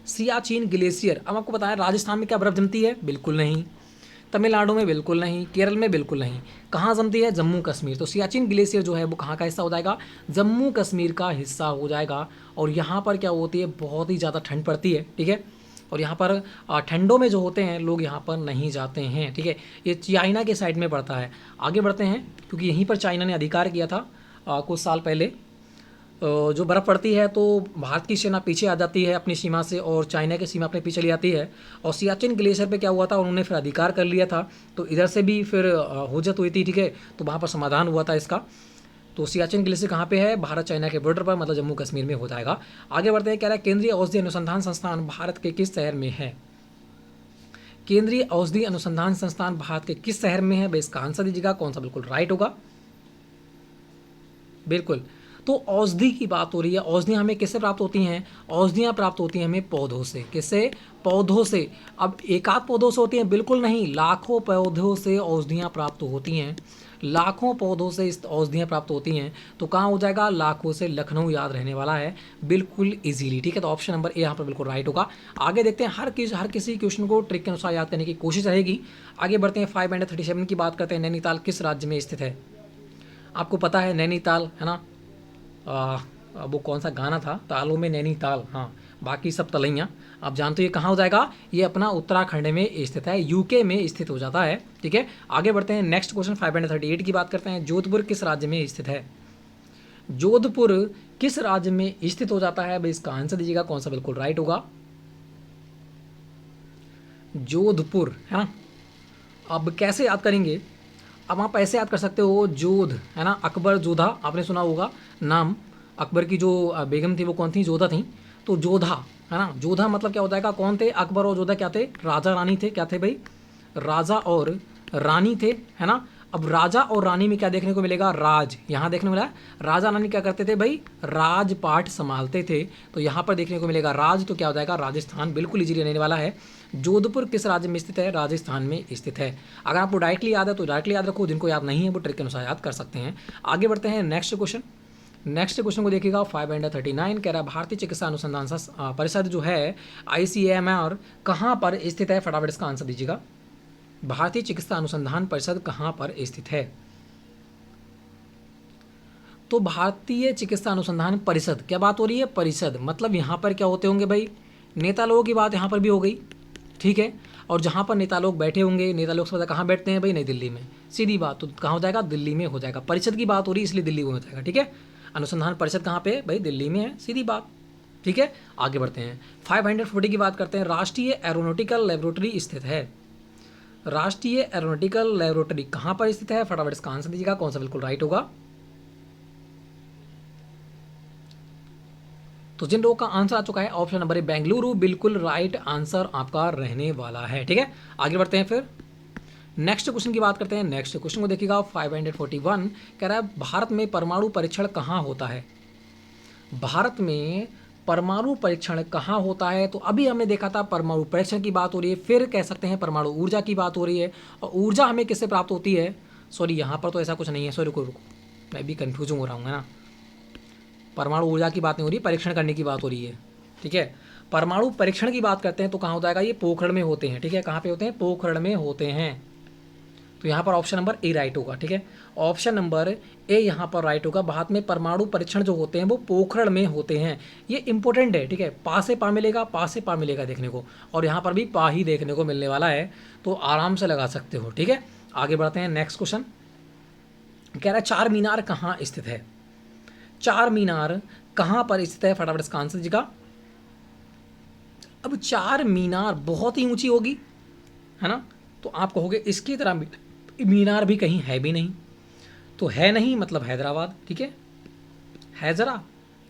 A: सियाचिन ग्लेशियर, अब आपको बताया राजस्थान में क्या बर्फ जमती है, बिल्कुल नहीं। तमिलनाडु में बिल्कुल नहीं, केरल में बिल्कुल नहीं। कहाँ जमती है, जम्मू कश्मीर। तो सियाचिन ग्लेशियर जो है वो कहाँ का हिस्सा हो जाएगा, जम्मू कश्मीर का हिस्सा हो जाएगा। और यहाँ पर क्या होती है, बहुत ही ज़्यादा ठंड पड़ती है, ठीक है। और यहाँ पर ठंडों में जो होते हैं लोग यहाँ पर नहीं जाते हैं, ठीक है। ये चाइना के साइड में पड़ता है। आगे बढ़ते हैं, क्योंकि यहीं पर चाइना ने अधिकार किया था कुछ साल पहले। जो बर्फ़ पड़ती है तो भारत की सेना पीछे आ जाती है अपनी सीमा से और चाइना की सीमा अपने पीछे ले आती है। और सियाचिन ग्लेशियर पे क्या हुआ था, उन्होंने फिर अधिकार कर लिया था, तो इधर से भी फिर हुज्जत हुई थी, ठीक है। तो वहाँ पर समाधान हुआ था इसका। तो सियाचिन ग्लेशियर कहाँ पे है, भारत चाइना के बॉर्डर पर, मतलब जम्मू कश्मीर में हो जाएगा। आगे बढ़ते हैं, कह रहा है केंद्रीय औषधि अनुसंधान संस्थान भारत के किस शहर में है। केंद्रीय औषधि अनुसंधान संस्थान भारत के किस शहर में है, भाई इसका आंसर दीजिएगा, कौन सा बिल्कुल राइट होगा। बिल्कुल, तो औषधि की बात हो रही है। औषधियाँ हमें किससे प्राप्त होती हैं, औषधियाँ प्राप्त होती हैं हमें पौधों से। किससे, पौधों से। अब एकाध पौधों से होती हैं, बिल्कुल नहीं, लाखों पौधों से औषधियाँ प्राप्त होती हैं। लाखों पौधों से इस औषधियाँ प्राप्त होती हैं। तो कहाँ हो जाएगा, लाखों से लखनऊ याद रहने वाला है बिल्कुल इजीली, ठीक है। तो ऑप्शन नंबर ए यहाँ पर बिल्कुल राइट होगा। आगे देखते हैं, हर किसी क्वेश्चन को ट्रिक के अनुसार याद करने की कोशिश रहेगी। आगे बढ़ते हैं, 537 की बात करते हैं। नैनीताल किस राज्य में स्थित है। आपको पता है नैनीताल, है ना, वो कौन सा गाना था, तालों में नैनीताल, हाँ, बाकी सब तलैया। आप जानते हो ये कहाँ हो जाएगा, ये अपना उत्तराखंड में स्थित है, यूके में स्थित हो जाता है, ठीक है। आगे बढ़ते हैं, नेक्स्ट क्वेश्चन 538 की बात करते हैं। जोधपुर किस राज्य में स्थित है। जोधपुर किस राज्य में स्थित हो जाता है, भाई इसका आंसर दीजिएगा, कौन सा बिल्कुल राइट होगा, जोधपुर, है ना। अब कैसे याद करेंगे, अब आप ऐसे याद कर सकते हो, जोध, है ना, अकबर जोधा, आपने सुना होगा नाम। अकबर की जो बेगम थी वो कौन थी, जोधा थी। तो जोधा, है ना, जोधा मतलब क्या हो जाएगा, कौन थे, अकबर और जोधा क्या थे, राजा रानी थे। क्या थे भाई, राजा और रानी थे, है ना। अब राजा और रानी में क्या देखने को मिलेगा, राज। यहाँ देखने को मिला राजा रानी क्या करते थे भाई, राजपाट संभालते थे। तो यहाँ पर देखने को मिलेगा राज, तो क्या हो जाएगा, राजस्थान बिल्कुल इजीली रहने वाला है। जोधपुर किस राज्य में स्थित है? राजस्थान में स्थित है। अगर आपको डायरेक्टली याद है तो डायरेक्टली याद रखो, जिनको याद नहीं है वो ट्रिक के अनुसार याद कर सकते हैं। आगे बढ़ते हैं नेक्स्ट क्वेश्चन। नेक्स्ट क्वेश्चन को देखिएगा 539 कह रहा है भारतीय चिकित्सा अनुसंधान परिषद जो है ICMR कहाँ पर स्थित है? फटाफट इसका आंसर दीजिएगा। भारतीय चिकित्सा अनुसंधान परिषद कहाँ पर स्थित है? तो भारतीय चिकित्सा अनुसंधान परिषद, क्या बात हो रही है? परिषद मतलब यहाँ पर क्या होते होंगे भाई? नेता लोगों की बात यहाँ पर भी हो गई, ठीक है। और जहाँ पर नेता लोग बैठे होंगे, नेता लोग सब कहाँ बैठते हैं भाई? नई दिल्ली में, सीधी बात। तो कहाँ हो जाएगा? दिल्ली में हो जाएगा। परिषद की बात हो रही है इसलिए दिल्ली में हो जाएगा, ठीक है। अनुसंधान परिषद कहाँ पे है भाई? दिल्ली में है, सीधी बात, ठीक है। आगे बढ़ते हैं 540 की बात करते हैं। राष्ट्रीय एरोनॉटिकल लेबोरेटरी स्थित है। राष्ट्रीय एरोनॉटिकल लेबोरेटरी कहाँ पर स्थित है? फटाफट इसका आंसर दीजिएगा, कौन सा बिल्कुल राइट होगा। तो जिन लोगों का आंसर आ चुका है ऑप्शन नंबर ए बेंगलुरु, बिल्कुल राइट आंसर आपका रहने वाला है, ठीक है। आगे बढ़ते हैं फिर नेक्स्ट क्वेश्चन की बात करते हैं। नेक्स्ट क्वेश्चन को देखिएगा 541 कह रहा है भारत में परमाणु परीक्षण कहाँ होता है? भारत में परमाणु परीक्षण कहाँ होता है? तो अभी हमने देखा था परमाणु परीक्षण की बात हो रही है, फिर कह सकते हैं परमाणु ऊर्जा की बात हो रही है। और ऊर्जा हमें किससे प्राप्त होती है? सॉरी यहाँ पर तो ऐसा कुछ नहीं है, सॉरी रुको, मैं भी कन्फ्यूज हो रहा हूँ ना। परमाणु ऊर्जा की बात नहीं हो रही, परीक्षण करने की बात हो रही है, ठीक है। परमाणु परीक्षण की बात करते हैं तो कहाँ हो जाएगा? ये पोखरण में होते हैं, ठीक है। कहाँ पे होते हैं? पोखरण में होते हैं। तो यहाँ पर ऑप्शन नंबर ए राइट होगा, ठीक है। ऑप्शन नंबर ए यहाँ पर राइट होगा। भारत में परमाणु परीक्षण जो होते हैं वो पोखरण में होते हैं। ये इंपॉर्टेंट है, ठीक है। पा से पा मिलेगा, पा से पा मिलेगा देखने को, और यहाँ पर भी पा ही देखने को मिलने वाला है, तो आराम से लगा सकते हो, ठीक है। आगे बढ़ते हैं नेक्स्ट क्वेश्चन। कह रहा है चार मीनार कहाँ स्थित है? चार मीनार कहाँ पर स्थित है? फटाफट इसका आंसर दीजिएगा। अब चार मीनार बहुत ही ऊंची होगी, है ना। तो आप कहोगे इसकी तरह मीनार भी कहीं है भी नहीं, तो है नहीं मतलब हैदराबाद, ठीक है ज़रा।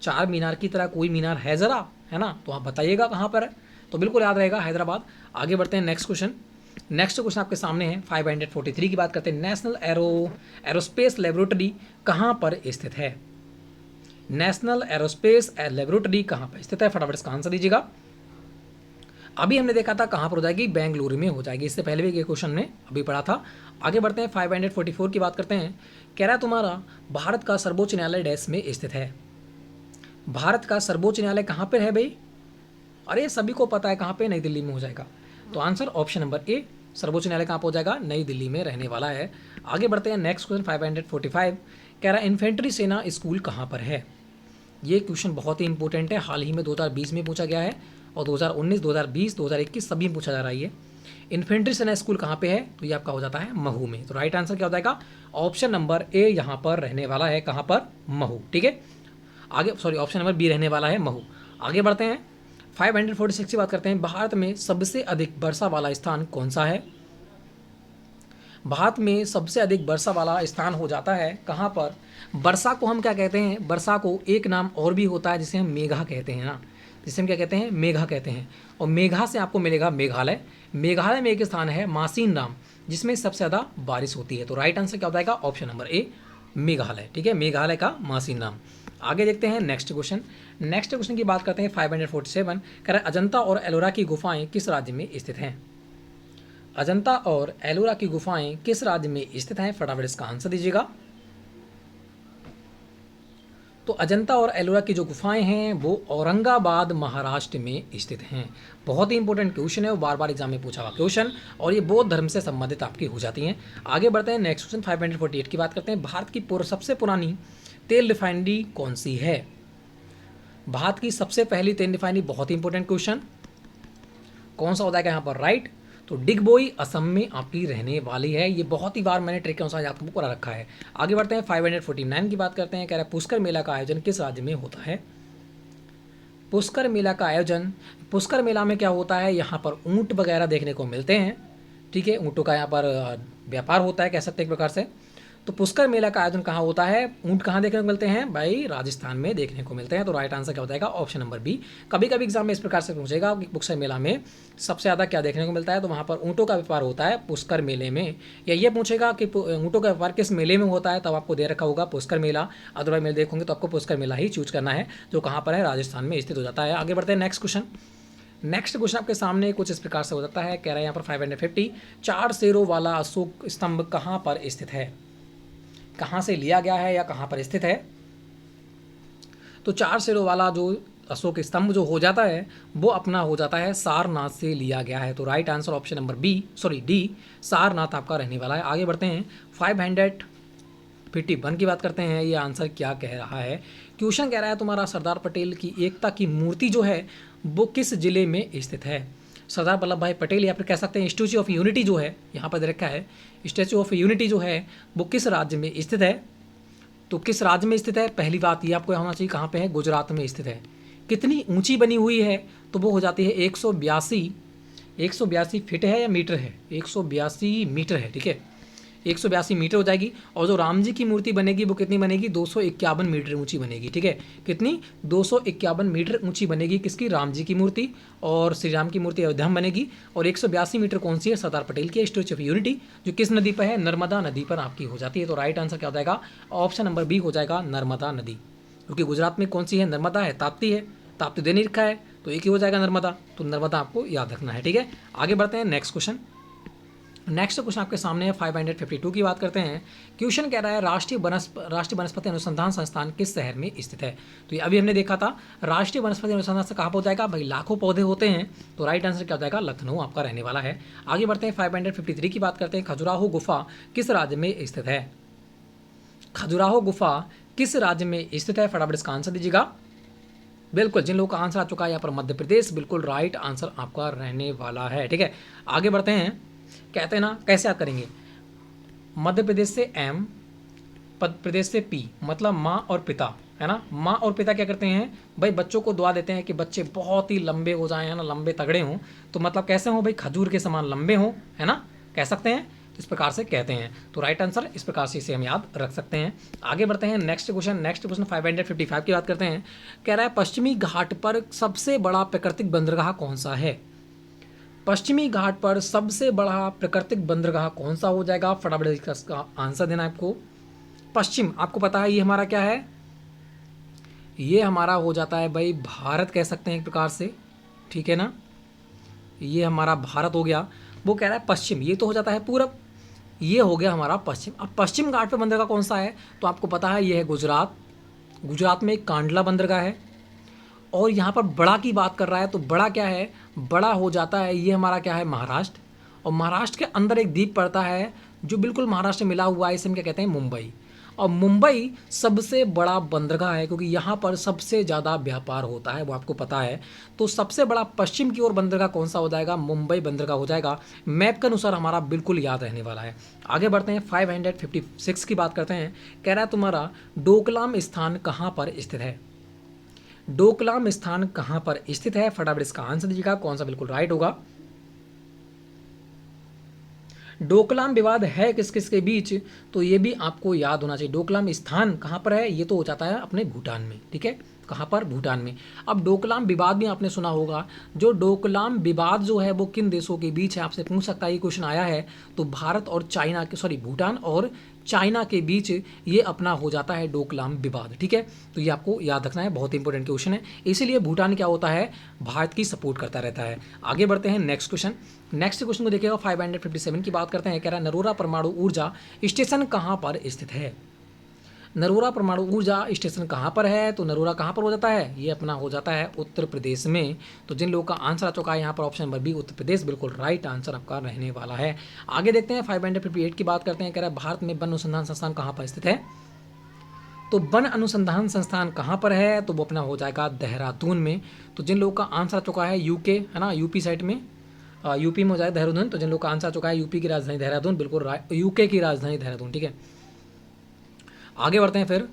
A: चार मीनार की तरह कोई मीनार है ज़रा, है ना। तो आप बताइएगा कहाँ पर है, तो बिल्कुल याद रहेगा हैदराबाद। आगे बढ़ते हैं नेक्स्ट क्वेश्चन। नेक्स्ट क्वेश्चन आपके सामने है 543 की बात करते हैं। नेशनल एरोस्पेस लेबोरेटरी कहाँ पर स्थित है? नेशनल एरोस्पेस लेबोरेटरी कहाँ पर स्थित है? फटाफट इसका आंसर दीजिएगा। अभी हमने देखा था कहाँ पर हो जाएगी? बेंगलुरु में हो जाएगी। इससे पहले भी ये क्वेश्चन ने अभी पढ़ा था। आगे बढ़ते हैं 544 की बात करते हैं। कह रहा है तुम्हारा भारत का सर्वोच्च न्यायालय डैश में स्थित है। भारत का सर्वोच्च न्यायालय कहाँ पर है भाई? अरे सभी को पता है कहाँ पे, नई दिल्ली में हो जाएगा। तो आंसर ऑप्शन नंबर ए, सर्वोच्च न्यायालय कहाँ पर हो जाएगा? नई दिल्ली में रहने वाला है। आगे बढ़ते हैं नेक्स्ट क्वेश्चन 545। कह रहा है इन्फेंट्री सेना स्कूल कहाँ पर है? ये क्वेश्चन बहुत ही इंपॉर्टेंट है, हाल ही में 2020 में पूछा गया है, और 2019, 2020, 2021 सभी में पूछा जा रहा है ये। इन्फेंट्री सेना स्कूल कहाँ पे है? तो ये आपका हो जाता है महू में। तो राइट आंसर क्या हो जाएगा? ऑप्शन नंबर ए यहाँ पर रहने वाला है, कहाँ पर? महू, ठीक है। आगे सॉरी ऑप्शन नंबर बी रहने वाला है महू। आगे बढ़ते हैं 546 की बात करते हैं। भारत में सबसे अधिक वर्षा वाला स्थान कौन सा है? भारत में सबसे अधिक वर्षा वाला स्थान हो जाता है कहाँ पर? वर्षा को हम क्या कहते हैं? वर्षा को एक नाम और भी होता है जिसे हम मेघा कहते हैं ना, जिसे हम क्या कहते हैं? मेघा कहते हैं। और मेघा से आपको मिलेगा मेघालय। मेघालय में एक स्थान है मासीन राम, जिसमें सबसे ज़्यादा बारिश होती है। तो राइट आंसर क्या हो जाएगा? ऑप्शन नंबर ए, मेघालय, ठीक है। मेघालय का मासीन राम। आगे देखते हैं नेक्स्ट क्वेश्चन। नेक्स्ट क्वेश्चन की बात करते हैं 547। कह रहा है अजंता और एलोरा की गुफाएं किस राज्य में स्थित हैं? अजंता और एलोरा की गुफाएं किस राज्य में स्थित हैं? फटाफट इसका आंसर दीजिएगा। तो अजंता और एलोरा की जो गुफाएं हैं वो औरंगाबाद महाराष्ट्र में स्थित हैं। बहुत ही इंपॉर्टेंट क्वेश्चन है, वो बार बार एग्जाम में पूछा हुआ क्वेश्चन, और ये बौद्ध धर्म से संबंधित आपकी हो जाती हैं। आगे बढ़ते हैं नेक्स्ट क्वेश्चन 548 की बात करते हैं। भारत की सबसे पुरानी तेल रिफाइनरी कौन सी है? भारत की सबसे पहली तेल रिफाइनरी, बहुत ही इंपॉर्टेंट क्वेश्चन, कौन सा हो जाएगा यहाँ पर? राइट। तो डिगबोई असम में आपकी रहने वाली है। ये बहुत ही बार मैंने ट्रिक के अनुसार आपको करा रखा है। आगे बढ़ते हैं 549 की बात करते हैं। कह रहा है पुष्कर मेला का आयोजन किस राज्य में होता है? पुष्कर मेला का आयोजन, पुष्कर मेला में क्या होता है? यहाँ पर ऊँट वगैरह देखने को मिलते हैं, ठीक है। ऊँटों का यहाँ पर व्यापार होता है, कह सकते हैं एक प्रकार से। तो पुष्कर मेला का आयोजन कहाँ होता है? ऊँट कहाँ देखने को मिलते हैं भाई? राजस्थान में देखने को मिलते हैं। तो राइट आंसर क्या हो जाएगा? Option number B. कभी कभी एग्जाम में इस प्रकार से पूछेगा कि पुष्कर मेला में सबसे ज़्यादा क्या देखने को मिलता है, तो वहाँ पर ऊँटों का व्यापार होता है पुष्कर मेले में। या ये पूछेगा कि ऊँटों का व्यापार किस मेले में होता है, तब आपको दे रखा होगा पुष्कर मेला। अदरवाइज मेले देखोगे तो आपको पुष्कर मेला ही चूज करना है, जो कहाँ पर है? राजस्थान में स्थित हो जाता है। आगे बढ़ते हैं नेक्स्ट क्वेश्चन। नेक्स्ट क्वेश्चन आपके सामने कुछ इस प्रकार से हो जाता है, कह रहा है यहाँ पर 550 4 शेरों वाला अशोक स्तंभ कहाँ पर स्थित है, कहाँ से लिया गया है या कहाँ पर स्थित है। तो 4 शेरों वाला जो अशोक स्तंभ जो हो जाता है वो अपना हो जाता है सारनाथ से लिया गया है। तो right answer option number D Sarnath आपका रहने वाला है। आगे बढ़ते हैं 551 की बात करते हैं। ये आंसर क्या कह रहा है, क्वेश्चन कह रहा है तुम्हारा सरदार पटेल की एकता की मूर्ति जो है वो किस जिले में स्थित है। सरदार वल्लभ भाई पटेल या फिर कह सकते हैं स्टैच्यू ऑफ यूनिटी जो है यहाँ पर दे रखा है, स्टैच्यू ऑफ यूनिटी जो है वो किस राज्य में स्थित है। तो किस राज्य में स्थित है, पहली बात ये आपको होना चाहिए कहाँ पे है, गुजरात में स्थित है। कितनी ऊंची बनी हुई है, तो वो हो जाती है 182 फीट है या मीटर है, 182 मीटर है, ठीक है 182 मीटर हो जाएगी। और जो राम जी की मूर्ति बनेगी वो कितनी बनेगी, 251 मीटर ऊंची बनेगी, ठीक है कितनी 251 मीटर ऊंची बनेगी किसकी, राम जी की मूर्ति। और श्री राम की मूर्ति अयोध्या में बनेगी। और 182 मीटर कौन सी है, सरदार पटेल की स्टैच्यू ऑफ यूनिटी, जो किस नदी पर है, नर्मदा नदी पर आपकी हो जाती है। तो राइट आंसर क्या हो जाएगा, ऑप्शन नंबर बी हो जाएगा नर्मदा नदी, क्योंकि गुजरात में कौन सी है, नर्मदा है, ताप्ती है, ताप्ती दे नहीं रखा है तो एक ही हो जाएगा नर्मदा। तो नर्मदा आपको याद रखना है, ठीक है। आगे बढ़ते हैं नेक्स्ट क्वेश्चन आपके सामने है 552 की बात करते हैं। क्वेश्चन कह रहा है राष्ट्रीय वनस्पति अनुसंधान संस्थान किस शहर में स्थित है। तो ये अभी हमने देखा था, राष्ट्रीय वनस्पति अनुसंधान से कहाँ पर हो जाएगा भाई, लाखों पौधे होते हैं। तो राइट आंसर क्या हो जाएगा, लखनऊ आपका रहने वाला है। आगे बढ़ते हैं 553 की बात करते हैं। खजुराहो गुफा किस राज्य में स्थित है, खजुराहो गुफा किस राज्य में स्थित है, फटाफट इसका आंसर दीजिएगा। बिल्कुल, जिन लोगों का आंसर आ चुका है यहाँ पर मध्य प्रदेश, बिल्कुल राइट आंसर आपका रहने वाला है, ठीक है। आगे बढ़ते हैं, कहते हैं ना कैसे याद करेंगे, मध्य प्रदेश से एम, प्रदेश से पी, मतलब माँ और पिता, है ना। माँ और पिता क्या करते हैं भाई, बच्चों को दुआ देते हैं कि बच्चे बहुत ही लंबे हो जाएं, है ना, लंबे तगड़े हों। तो मतलब कैसे हों भाई, खजूर के समान लंबे हों, है ना, कह सकते हैं, तो इस प्रकार से कहते हैं। तो राइट आंसर इस प्रकार से इसे हम याद रख सकते हैं। आगे बढ़ते हैं नेक्स्ट क्वेश्चन 555 की बात करते हैं। कह रहा है पश्चिमी घाट पर सबसे बड़ा प्राकृतिक बंदरगाह कौन सा है, पश्चिमी घाट पर सबसे बड़ा प्राकृतिक बंदरगाह कौन सा हो जाएगा, फटाफट इसका आंसर देना है आपको। पश्चिम आपको पता है ये हमारा क्या है, ये हमारा हो जाता है भाई भारत, कह सकते हैं एक प्रकार से, ठीक है ना, ये हमारा भारत हो गया। वो कह रहा है पश्चिम, ये तो हो जाता है पूरब, ये हो गया हमारा पश्चिम। अब पश्चिम घाट पर बंदरगाह कौन सा है, तो आपको पता है ये है गुजरात, गुजरात में एक कांडला बंदरगाह है। और यहाँ पर बड़ा की बात कर रहा है, तो बड़ा क्या है, बड़ा हो जाता है ये हमारा क्या है, महाराष्ट्र। और महाराष्ट्र के अंदर एक द्वीप पड़ता है जो बिल्कुल महाराष्ट्र में मिला हुआ है, इसे हम क्या कहते हैं, मुंबई। और मुंबई सबसे बड़ा बंदरगाह है क्योंकि यहाँ पर सबसे ज़्यादा व्यापार होता है, वो आपको पता है। तो सबसे बड़ा पश्चिम की ओर बंदरगाह कौन सा हो जाएगा, मुंबई बंदरगाह हो जाएगा। मैप के अनुसार हमारा बिल्कुल याद रहने वाला है। आगे बढ़ते हैं 556 की बात करते हैं। कह रहा है तुम्हारा डोकलाम स्थान कहाँ पर स्थित है, डोकलाम स्थान कहां पर स्थित है, फटाफट इसका आंसर दीजिएगा, कौन सा बिल्कुल राइट होगा। डोकलाम विवाद है किस किस के बीच, तो ये भी आपको याद होना चाहिए। डोकलाम स्थान कहां पर है, ये तो हो जाता है अपने भूटान में, ठीक है, कहाँ पर, भूटान में। अब डोकलाम विवाद भी आपने सुना होगा, जो डोकलाम विवाद जो है वो किन देशों के बीच है, आपसे पूछ सकता है, ये क्वेश्चन आया है। तो भारत और चाइना के, सॉरी भूटान और चाइना के बीच ये अपना हो जाता है डोकलाम विवाद, ठीक है। तो ये आपको याद रखना है, बहुत इंपॉर्टेंट क्वेश्चन है। इसीलिए भूटान क्या होता है, भारत की सपोर्ट करता रहता है। आगे बढ़ते हैं नेक्स्ट क्वेश्चन को देखिएगा 557 की बात करते हैं। कह रहा है नरोरा परमाणु ऊर्जा स्टेशन कहाँ पर स्थित है, नरोरा परमाणु ऊर्जा स्टेशन कहाँ पर है, तो नरोरा कहाँ पर हो जाता है, ये अपना हो जाता है उत्तर प्रदेश में। तो जिन लोगों का आंसर आ चुका है यहाँ पर option number B Uttar Pradesh, बिल्कुल राइट आंसर आपका रहने वाला है। आगे देखते हैं 558 की बात करते हैं। कह रहा है भारत में वन अनुसंधान संस्थान कहाँ पर स्थित है, तो वन अनुसंधान संस्थान कहाँ पर है, तो वो अपना हो जाएगा देहरादून में। तो जिन लोगों का आंसर आ चुका है यूके, है ना, यूपी साइड में, यूपी में हो जाएगा देहरादून। तो जिन लोगों का आंसर आ चुका है यूपी की राजधानी देहरादून, बिल्कुल यूके की राजधानी देहरादून, ठीक है। आगे बढ़ते हैं फिर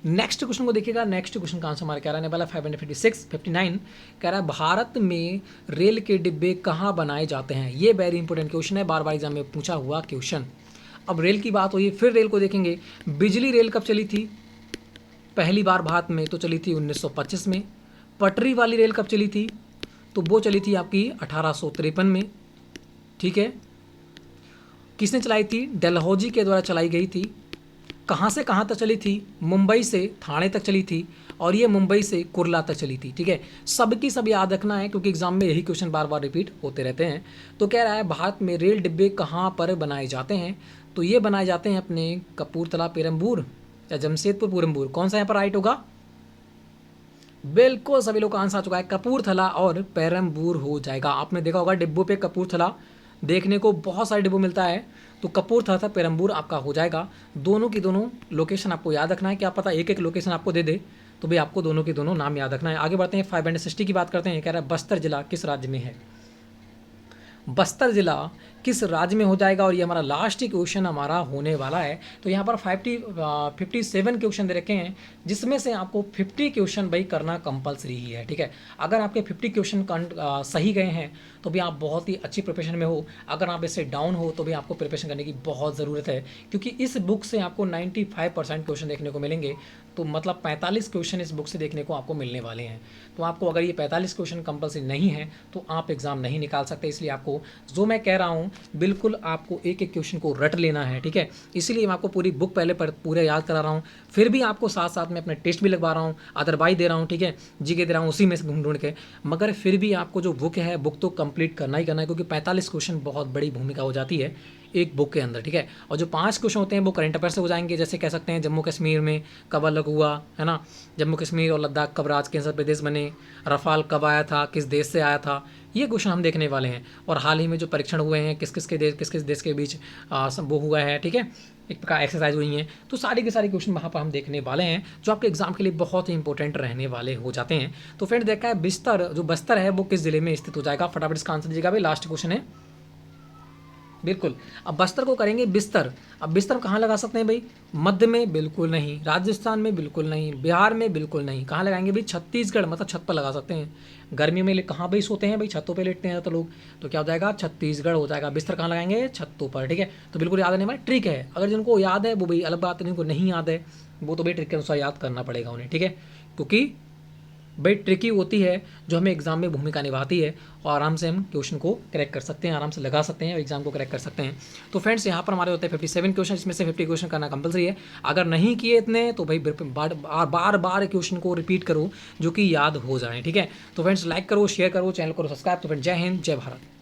A: नेक्स्ट क्वेश्चन को देखिएगा। नेक्स्ट क्वेश्चन का आंसर हमारा क्या रहने वाला है 559 कह रहा है भारत में रेल के डिब्बे कहाँ बनाए जाते हैं। ये वेरी इंपॉर्टेंट क्वेश्चन है, बार बार एग्जाम में पूछा हुआ क्वेश्चन। अब रेल की बात हुई, फिर रेल को देखेंगे। बिजली रेल कब चली थी पहली बार भारत में, तो चली थी 1925 में। पटरी वाली रेल कब चली थी, तो वो चली थी आपकी 1853 में, ठीक है। किसने चलाई थी, डलहौजी के द्वारा चलाई गई थी। कहाँ से कहाँ तक चली थी? मुंबई से थाने तक चली थी और ये मुंबई से कुर्ला तक चली थी। ठीक है, सबकी सब याद रखना है क्योंकि एग्जाम में यही क्वेश्चन बार बार रिपीट होते रहते हैं। तो कह रहा है भारत में रेल डिब्बे कहाँ पर बनाए जाते हैं? तो ये बनाए जाते हैं अपने कपूरथला पेरम्बूर या जमशेदपुर पेरम्बूर, कौन सा यहाँ पर राइट होगा? बिल्कुल सभी लोग का आंसर आ चुका है, कपूरथला और पेरम्बूर हो जाएगा। आपने देखा होगा डिब्बों पे कपूरथला देखने को बहुत सारे डिब्बों मिलता है, तो कपूरथला था पेरम्बूर आपका हो जाएगा। दोनों की दोनों लोकेशन आपको याद रखना है, क्या पता एक एक लोकेशन आपको दे दे, तो भी आपको दोनों के दोनों नाम याद रखना है। आगे बढ़ते हैं, 560 की बात करते हैं। कह रहा है बस्तर जिला किस राज्य में है? बस्तर जिला किस राज्य में हो जाएगा? और ये हमारा लास्ट ही क्वेश्चन हमारा होने वाला है। तो यहाँ पर 57 क्वेश्चन दे रखे हैं, जिसमें से आपको 50 क्वेश्चन भाई करना कंपलसरी ही है। ठीक है, अगर आपके 50 क्वेश्चन सही गए हैं तो भी आप बहुत ही अच्छी प्रिपरेशन में हो, अगर आप इससे डाउन हो तो भी आपको प्रिपरेशन करने की बहुत ज़रूरत है, क्योंकि इस बुक से आपको 95% क्वेश्चन देखने को मिलेंगे। तो मतलब 45 क्वेश्चन इस बुक से देखने को आपको मिलने वाले हैं। तो आपको अगर ये 45 क्वेश्चन कंपलसरी नहीं है तो आप एग्ज़ाम नहीं निकाल सकते। इसलिए आपको जो मैं कह रहा हूँ बिल्कुल आपको एक एक क्वेश्चन को रट लेना है। ठीक है, इसीलिए मैं आपको पूरी बुक पहले पर पूरे याद करा रहा हूँ, फिर भी आपको साथ साथ में अपने टेस्ट भी लगवा रहा हूँ, अदरवाइज दे रहा हूँ। ठीक है, जीके दे रहा हूँ उसी में से ढूंढ के, मगर फिर भी आपको जो बुक है बुक तो कंप्लीट करना ही करना है, क्योंकि 45 क्वेश्चन बहुत बड़ी भूमिका हो जाती है एक बुक के अंदर। ठीक है, और जो 5 क्वेश्चन होते हैं वो करंट अफेयर से हो जाएंगे, जैसे कह सकते हैं जम्मू कश्मीर में कब अलग हुआ, है ना, जम्मू कश्मीर और लद्दाख कब राज केंद्र प्रदेश बने, रफाल कब आया था, किस देश से आया था, ये क्वेश्चन हम देखने वाले हैं। और हाल ही में जो परीक्षण हुए हैं किस किस देश के बीच वो हुआ है। ठीक है, एक प्रकार एक्सरसाइज हुई हैं, तो सारे के सारे क्वेश्चन वहाँ पर हम देखने वाले हैं, जो आपके एग्जाम के लिए बहुत ही इंपॉर्टेंट रहने वाले हो जाते हैं। तो फ्रेंड देखा है बस्तर है वो किस जिले में स्थित हो जाएगा? फटाफट इसका आंसर दीजिएगा भाई, लास्ट क्वेश्चन है। बिल्कुल, अब बस्तर को करेंगे बिस्तर। अब बिस्तर कहाँ लगा सकते हैं भाई? मध्य में बिल्कुल नहीं, राजस्थान में बिल्कुल नहीं, बिहार में बिल्कुल नहीं, कहाँ लगाएंगे भाई? छत्तीसगढ़, मतलब छत पर लगा सकते हैं। गर्मी में कहाँ भाई सोते हैं भाई? छतों पे लेटते हैं तो लोग, तो क्या हो जाएगा? छत्तीसगढ़ हो जाएगा। बिस्तर कहाँ लगाएंगे? छतों पर। ठीक है, तो बिल्कुल याद रहने वाला ट्रिक है। अगर जिनको याद है वो भाई अलग बात है, जिनको नहीं याद है वो तो भाई ट्रिक के अनुसार याद करना पड़ेगा उन्हें। ठीक है, क्योंकि बड़ी ट्रिकी होती है, जो हमें एग्जाम में भूमिका निभाती है, और आराम से हम क्वेश्चन को क्रैक कर सकते हैं, आराम से लगा सकते हैं और एग्जाम को क्रैक कर सकते हैं। तो फ्रेंड्स यहाँ पर हमारे होते हैं 57 क्वेश्चन, इसमें से 50 क्वेश्चन करना कंपलसरी है। अगर नहीं किए इतने तो भाई बार बार क्वेश्चन को रिपीट करो जो कि याद हो जाए। ठीक है, तो फ्रेंड्स लाइक करो, शेयर करो, चैनल करो सब्सक्राइब। तो फ्रेंड्स जय हिंद, जय भारत।